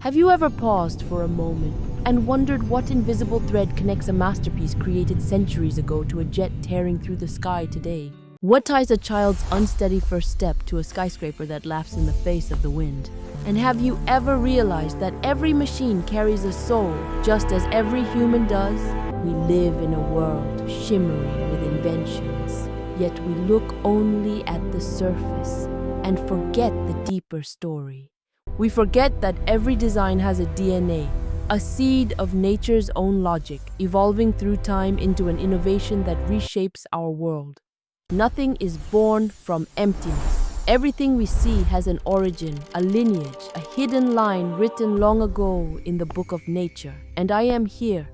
Have you ever paused for a moment and wondered what invisible thread connects a masterpiece created centuries ago to a jet tearing through the sky today? What ties a child's unsteady first step to a skyscraper that laughs in the face of the wind? And have you ever realized that every machine carries a soul, just as every human does? We live in a world shimmering with inventions, yet we look only at the surface and forget the deeper story. We forget that every design has a DNA, a seed of nature's own logic, evolving through time into an innovation that reshapes our world. Nothing is born from emptiness. Everything we see has an origin, a lineage, a hidden line written long ago in the book of nature. And I am here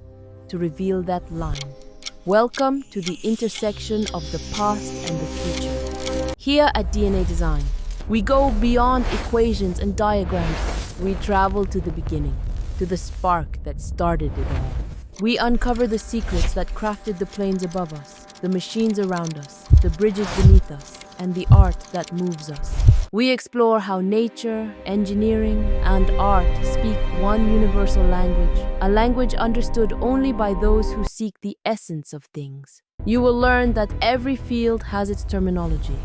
to reveal that line. Welcome to the intersection of the past and the future. Here at DNA Design, we go beyond equations and diagrams. We travel to the beginning, to the spark that started it all. We uncover the secrets that crafted the planes above us, the machines around us, the bridges beneath us, and the art that moves us. We explore how nature, engineering, and art speak one universal language, a language understood only by those who seek the essence of things. You will learn that every field has its terminology,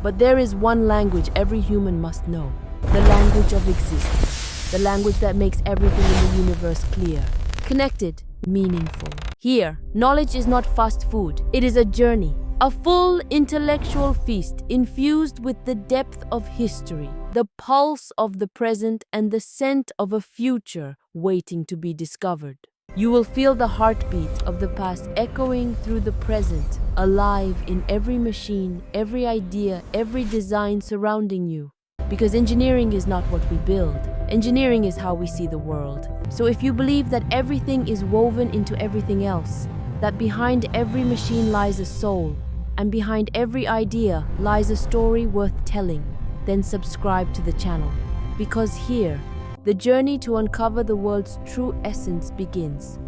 but there is one language every human must know, the language of existence, the language that makes everything in the universe clear, connected, meaningful. Here, knowledge is not fast food, it is a journey, a full intellectual feast infused with the depth of history, the pulse of the present, and the scent of a future waiting to be discovered. You will feel the heartbeat of the past echoing through the present, alive in every machine, every idea, every design surrounding you. Because engineering is not what we build. Engineering is how we see the world. So if you believe that everything is woven into everything else, that behind every machine lies a soul, and behind every idea lies a story worth telling, then subscribe to the channel. Because here, the journey to uncover the world's true essence begins.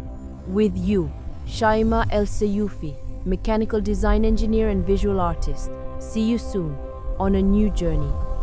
With you, Shaimaa Elseyoufi, mechanical design engineer and visual artist. See you soon on a new journey.